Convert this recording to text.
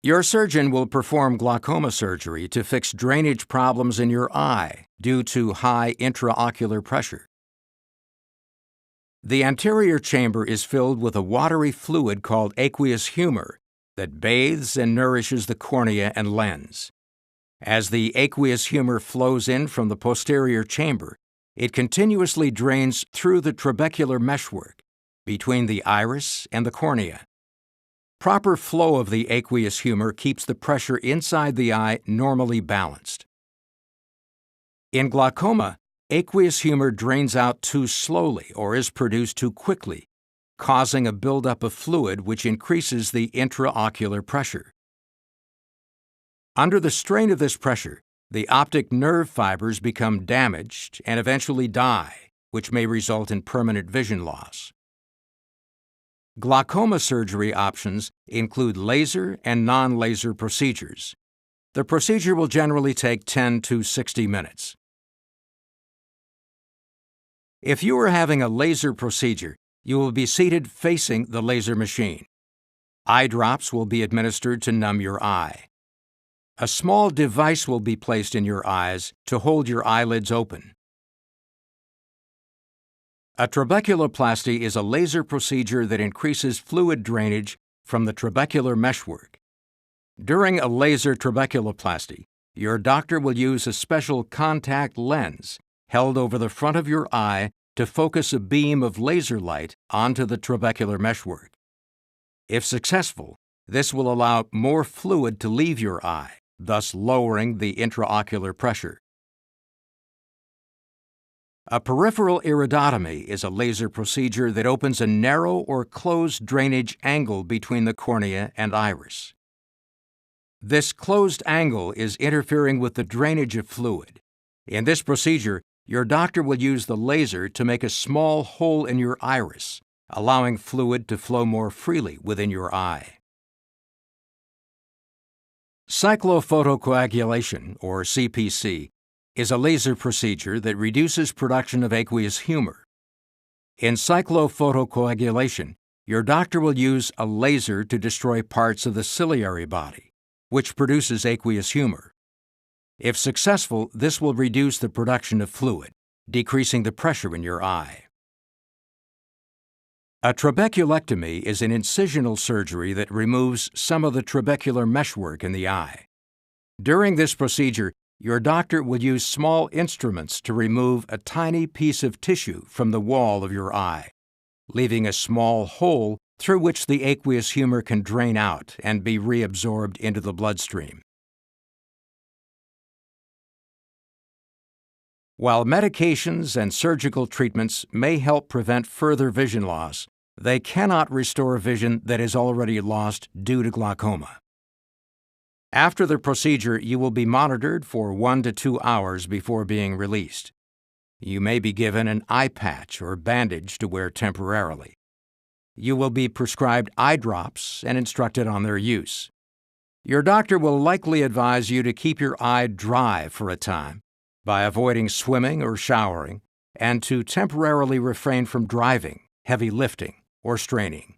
Your surgeon will perform glaucoma surgery to fix drainage problems in your eye due to high intraocular pressure. The anterior chamber is filled with a watery fluid called aqueous humor that bathes and nourishes the cornea and lens. As the aqueous humor flows in from the posterior chamber, it continuously drains through the trabecular meshwork between the iris and the cornea. Proper flow of the aqueous humor keeps the pressure inside the eye normally balanced. In glaucoma, aqueous humor drains out too slowly or is produced too quickly, causing a buildup of fluid which increases the intraocular pressure. Under the strain of this pressure, the optic nerve fibers become damaged and eventually die, which may result in permanent vision loss. Glaucoma surgery options include laser and non-laser procedures. The procedure will generally take 10 to 60 minutes. If you are having a laser procedure, you will be seated facing the laser machine. Eye drops will be administered to numb your eye. A small device will be placed in your eyes to hold your eyelids open. A trabeculoplasty is a laser procedure that increases fluid drainage from the trabecular meshwork. During a laser trabeculoplasty, your doctor will use a special contact lens held over the front of your eye to focus a beam of laser light onto the trabecular meshwork. If successful, this will allow more fluid to leave your eye, thus lowering the intraocular pressure. A peripheral iridotomy is a laser procedure that opens a narrow or closed drainage angle between the cornea and iris. This closed angle is interfering with the drainage of fluid. In this procedure, your doctor will use the laser to make a small hole in your iris, allowing fluid to flow more freely within your eye. Cyclophotocoagulation, or CPC, is a laser procedure that reduces production of aqueous humor. In cyclophotocoagulation, your doctor will use a laser to destroy parts of the ciliary body, which produces aqueous humor. If successful, this will reduce the production of fluid, decreasing the pressure in your eye. A trabeculectomy is an incisional surgery that removes some of the trabecular meshwork in the eye. During this procedure, your doctor will use small instruments to remove a tiny piece of tissue from the wall of your eye, leaving a small hole through which the aqueous humor can drain out and be reabsorbed into the bloodstream. While medications and surgical treatments may help prevent further vision loss, they cannot restore vision that is already lost due to glaucoma. After the procedure, you will be monitored for 1 to 2 hours before being released. You may be given an eye patch or bandage to wear temporarily. You will be prescribed eye drops and instructed on their use. Your doctor will likely advise you to keep your eye dry for a time by avoiding swimming or showering, and to temporarily refrain from driving, heavy lifting, or straining.